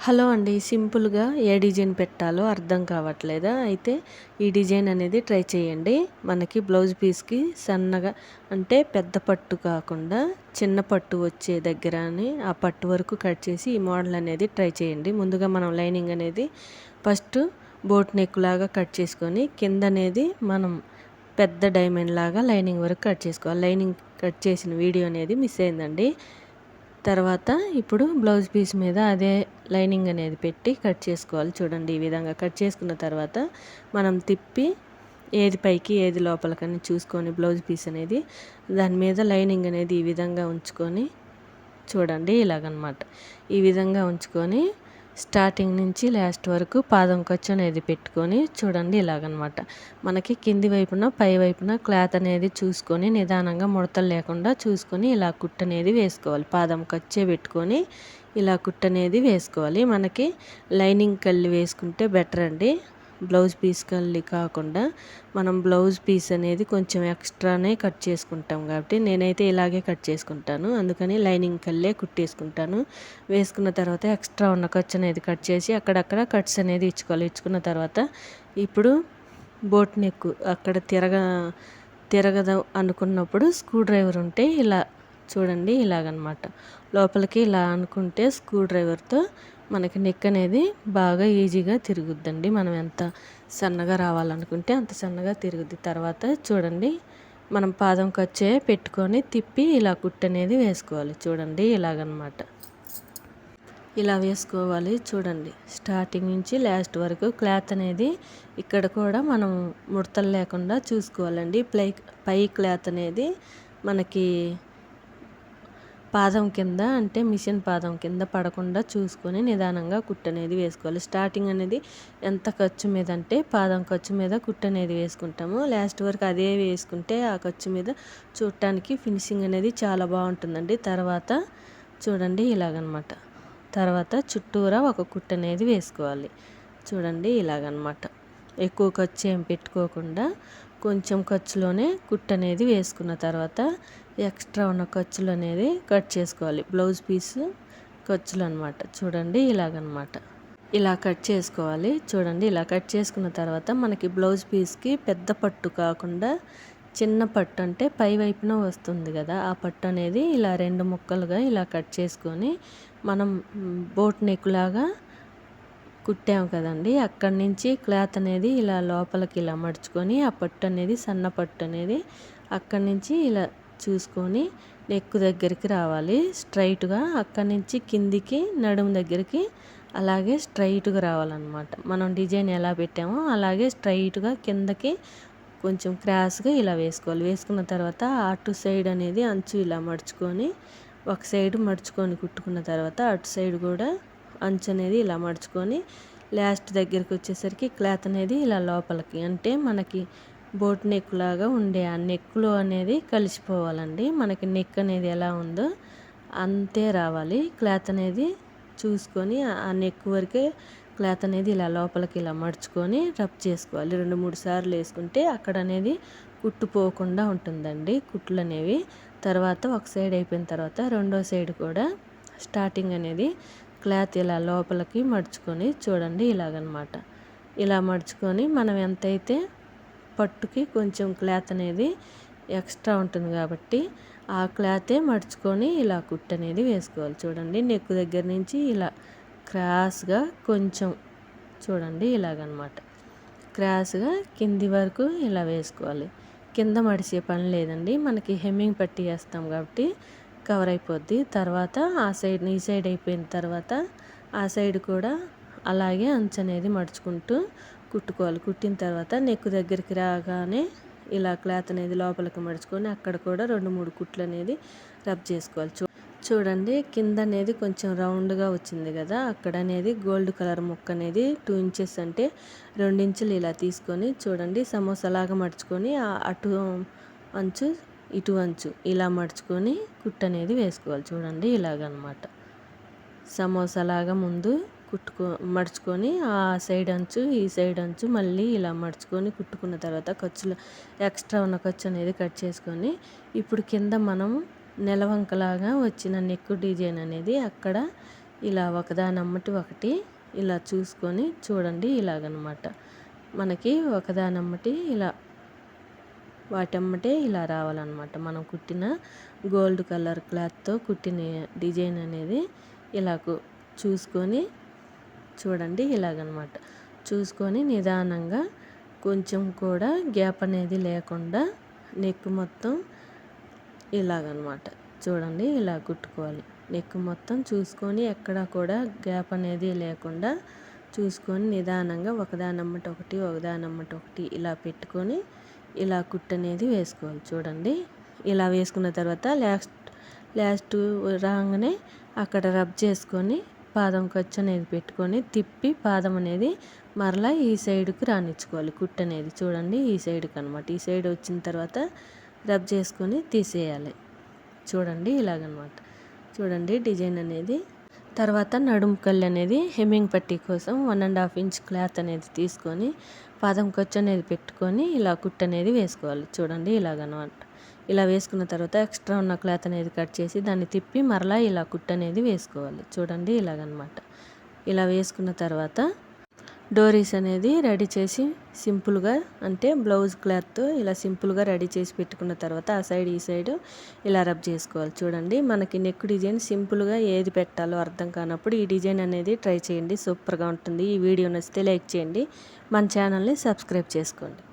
Hello అండి. సింపుల్‌గా ఏ design పెట్టాలో అర్థం కావట్లేదా? అయితే ఈ డిజైన్ అనేది ట్రై చేయండి. మనకి బ్లౌజ్ పీస్‌కి సన్నగా అంటే పెద్ద పట్టు కాకుండా చిన్న పట్టు వచ్చే దగ్గరని ఆ పట్టు వరకు కట్ చేసి ఈ మోడల్ అనేది ట్రై చేయండి. ముందుగా మనం లైనింగ్ అనేది ఫస్ట్ బోట్ నెక్ లాగా కట్ చేసుకొని కిందనేది మనం పెద్ద డైమండ్ లాగా లైనింగ్ వరకు కట్ చేసుకోవాలి. లైనింగ్ కట్ చేసిన వీడియో అనేది మిస్ అయిందండి. తర్వాత ఇప్పుడు బ్లౌజ్ పీస్ మీద అదే లైనింగ్ అనేది పెట్టి కట్ చేసుకోవాలి. చూడండి ఈ విధంగా కట్ చేసుకున్న తర్వాత మనం తిప్పి ఏది పైకి ఏది లోపలికని చూసుకొని బ్లౌజ్ పీస్ అనేది దాని మీద లైనింగ్ అనేది ఈ విధంగా ఉంచుకొని చూడండి ఇలాగనమాట. ఈ విధంగా ఉంచుకొని స్టార్టింగ్ నుంచి లాస్ట్ వరకు పాదం ఖర్చు అనేది పెట్టుకొని చూడండి ఇలాగనమాట. మనకి కింది వైపున పై వైపున క్లాత్ అనేది చూసుకొని నిదానంగా ముడతలు లేకుండా చూసుకొని ఇలా కుట్టు అనేది వేసుకోవాలి. పాదం ఖర్చే పెట్టుకొని ఇలా కుట్టు అనేది వేసుకోవాలి. మనకి లైనింగ్ కళ్ళి వేసుకుంటే బెటర్ అండి. బ్లౌజ్ పీస్ కళ్ళి కాకుండా మనం బ్లౌజ్ పీస్ అనేది కొంచెం ఎక్స్ట్రానే కట్ చేసుకుంటాం కాబట్టి నేనైతే ఇలాగే కట్ చేసుకుంటాను. అందుకని లైనింగ్ కళ్ళే కుట్టేసుకుంటాను. వేసుకున్న తర్వాత ఎక్స్ట్రా ఉన్న ఖర్చు అనేది కట్ చేసి అక్కడక్కడ కట్స్ అనేది ఇచ్చుకోవాలి. ఇచ్చుకున్న తర్వాత ఇప్పుడు బోట్ నెక్ అక్కడ తిరగదు అనుకున్నప్పుడు స్క్రూ డ్రైవర్ ఉంటే ఇలా చూడండి ఇలాగనమాట. లోపలికి ఇలా అనుకుంటే స్క్రూ డ్రైవర్తో మనకి నెక్ అనేది బాగా ఈజీగా తిరుగుద్దండి. మనం ఎంత సన్నగా రావాలనుకుంటే అంత సన్నగా తిరుగుద్ది. తర్వాత చూడండి మనం పాదం ఖర్చే పెట్టుకొని తిప్పి ఇలా కుట్టు అనేది వేసుకోవాలి. చూడండి ఇలాగనమాట. ఇలా వేసుకోవాలి. చూడండి స్టార్టింగ్ నుంచి లాస్ట్ వరకు క్లాత్ అనేది ఇక్కడ కూడా మనం ముడతలు లేకుండా చూసుకోవాలండి. పై క్లాత్ అనేది మనకి పాదం కింద అంటే మిషన్ పాదం కింద పడకుండా చూసుకొని నిదానంగా కుట్టు అనేది వేసుకోవాలి. స్టార్టింగ్ అనేది ఎంత ఖర్చు మీద అంటే పాదం ఖర్చు మీద కుట్టు అనేది వేసుకుంటాము. లాస్ట్ వరకు అదే వేసుకుంటే ఆ ఖర్చు మీద చూడటానికి ఫినిషింగ్ అనేది చాలా బాగుంటుందండి. తర్వాత చూడండి ఇలాగనమాట. తర్వాత చుట్టూరా ఒక కుట్టు అనేది వేసుకోవాలి. చూడండి ఇలాగనమాట. ఎక్కువ ఖర్చు ఏం పెట్టుకోకుండా కొంచెం ఖర్చులోనే కుట్టు అనేది వేసుకున్న తర్వాత ఎక్స్ట్రా ఉన్న ఖర్చులు అనేది కట్ చేసుకోవాలి. బ్లౌజ్ పీస్ ఖర్చులు అనమాట. చూడండి ఇలాగనమాట. ఇలా కట్ చేసుకోవాలి. చూడండి ఇలా కట్ చేసుకున్న తర్వాత మనకి బ్లౌజ్ పీస్కి పెద్ద పట్టు కాకుండా చిన్న పట్టు అంటే పై వైపున వస్తుంది కదా, ఆ పట్టు అనేది ఇలా 2 ముక్కలుగా ఇలా కట్ చేసుకొని మనం బోట్ నెక్ లాగా కుట్టాము కదండి, అక్కడి నుంచి క్లాత్ అనేది ఇలా లోపలికి ఇలా మడుచుకొని ఆ పట్టు అనేది సన్న పట్టు అనేది అక్కడి నుంచి ఇలా చూసుకొని నెక్ దగ్గరికి రావాలి స్ట్రైట్గా. అక్కడి నుంచి కిందికి నడుము దగ్గరికి అలాగే స్ట్రైట్గా రావాలన్నమాట. మనం డిజైన్ ఎలా పెట్టామో అలాగే స్ట్రైట్గా కిందకి కొంచెం క్రాస్గా ఇలా వేసుకోవాలి. వేసుకున్న తర్వాత అటు సైడ్ అనేది అంచు ఇలా మడుచుకొని ఒక సైడ్ మడుచుకొని కుట్టుకున్న తర్వాత అటు సైడ్ కూడా అంచు అనేది ఇలా మడుచుకొని లాస్ట్ దగ్గరికి వచ్చేసరికి క్లాత్ అనేది ఇలా లోపలికి అంటే మనకి బోట్ నెక్ లాగా ఉండే ఆ నెక్లో అనేది కలిసిపోవాలండి. మనకి నెక్ అనేది ఎలా ఉందో అంతే రావాలి. క్లాత్ అనేది చూసుకొని ఆ నెక్ వరకే క్లాత్ అనేది ఇలా లోపలికి ఇలా మడుచుకొని రబ్ చేసుకోవాలి. 2-3 సార్లు వేసుకుంటే అక్కడ అనేది కుట్టుపోకుండా ఉంటుందండి కుట్లు అనేవి. తర్వాత ఒక సైడ్ అయిపోయిన తర్వాత రెండో సైడ్ కూడా స్టార్టింగ్ అనేది క్లాత్ ఇలా లోపలికి మడుచుకొని చూడండి ఇలాగనమాట. ఇలా మడుచుకొని మనం ఎంతైతే పట్టుకి కొంచెం క్లాత్ అనేది ఎక్స్ట్రా ఉంటుంది కాబట్టి ఆ క్లాతే మడుచుకొని ఇలా కుట్టు అనేది వేసుకోవాలి. చూడండి నెక్ దగ్గర నుంచి ఇలా క్రాస్గా కొంచెం చూడండి ఇలాగనమాట. క్రాస్గా కింది వరకు ఇలా వేసుకోవాలి. కింద మడిసే పని లేదండి, మనకి హెమ్మింగ్ పట్టి వేస్తాం కాబట్టి కవర్ అయిపోద్ది. తర్వాత ఆ సైడ్ ఈ సైడ్ అయిపోయిన తర్వాత ఆ సైడ్ కూడా అలాగే అంచు అనేది మడుచుకుంటూ కుట్టుకోవాలి. కుట్టిన తర్వాత నెక్ దగ్గరికి రాగానే ఇలా క్లాత్ అనేది లోపలికి మడుచుకొని అక్కడ కూడా 2-3 కుట్లు అనేది రబ్ చేసుకోవాలి. చూడండి కింద అనేది కొంచెం రౌండ్గా వచ్చింది కదా, అక్కడ అనేది గోల్డ్ కలర్ ముక్క అనేది 2 ఇంచెస్ అంటే 2 ఇంచులు ఇలా తీసుకొని చూడండి సమోసాలాగా మడుచుకొని అటు అంచు ఇటు అంచు ఇలా మడుచుకొని కుట్టు అనేది వేసుకోవాలి. చూడండి ఇలాగనమాట. సమోసాలాగా ముందు మడుచుకొని ఆ సైడ్ అంచు ఈ సైడ్ అంచు మళ్ళీ ఇలా మడుచుకొని కుట్టుకున్న తర్వాత ఖర్చులు ఎక్స్ట్రా ఉన్న ఖర్చు అనేది కట్ చేసుకొని ఇప్పుడు కింద మనం నెలవంకలాగా వచ్చిన నెక్ డిజైన్ అనేది అక్కడ ఇలా ఒకదానమ్మటి ఒకటి ఇలా చూసుకొని చూడండి. ఇలాగనమాట మనకి ఒకదానమ్మటి ఇలా వాటమ్మటే ఇలా రావాలన్నమాట. మనం కుట్టిన గోల్డ్ కలర్ క్లాత్తో కుట్టిన డిజైన్ అనేది ఇలా చూసుకొని చూడండి. ఇలాగనమాట చూసుకొని నిదానంగా కొంచెం కూడా గ్యాప్ అనేది లేకుండా నెక్ మొత్తం ఇలాగనమాట చూడండి. ఇలా కుట్టుకోవాలి. నెక్ మొత్తం చూసుకొని ఎక్కడ కూడా గ్యాప్ అనేది లేకుండా చూసుకొని నిదానంగా ఒకదానమ్మటి ఒకటి ఇలా పెట్టుకొని ఇలా కుట్టు అనేది వేసుకోవాలి. చూడండి. ఇలా వేసుకున్న తర్వాత లాస్ట్ రాగానే అక్కడ రబ్ చేసుకొని పాదం ఖర్చు అనేది పెట్టుకొని తిప్పి పాదం అనేది మరలా ఈ సైడ్కి రానిచ్చుకోవాలి. కుట్టు అనేది చూడండి ఈ సైడ్కి అనమాట. ఈ సైడ్ వచ్చిన తర్వాత రబ్ చేసుకొని తీసేయాలి. చూడండి ఇలాగనమాట. చూడండి డిజైన్ అనేది. తర్వాత నడుము కళ్ళు అనేది హెమ్మింగ్ పట్టీ కోసం 1.5 ఇంచ్ క్లాత్ అనేది తీసుకొని పాదం ఖర్చు అనేది పెట్టుకొని ఇలా కుట్టు అనేది వేసుకోవాలి. చూడండి ఇలాగనమాట. ఇలా వేసుకున్న తర్వాత ఎక్స్ట్రా ఉన్న క్లాత్ అనేది కట్ చేసి దాన్ని తిప్పి మరలా ఇలా కుట్టు అనేది వేసుకోవాలి. చూడండి ఇలాగనమాట. ఇలా వేసుకున్న తర్వాత డోరీస్ అనేది రెడీ చేసి సింపుల్గా అంటే బ్లౌజ్ క్లాత్తో ఇలా సింపుల్గా రెడీ చేసి పెట్టుకున్న తర్వాత ఆ సైడ్ ఈ సైడ్ ఇలా రబ్ చేసుకోవాలి. చూడండి మనకి నెక్ డిజైన్ సింపుల్గా ఏది పెట్టాలో అర్థం కానప్పుడు ఈ డిజైన్ అనేది ట్రై చేయండి. సూపర్గా ఉంటుంది. ఈ వీడియో నచ్చితే లైక్ చేయండి. మన ఛానల్ని సబ్స్క్రైబ్ చేసుకోండి.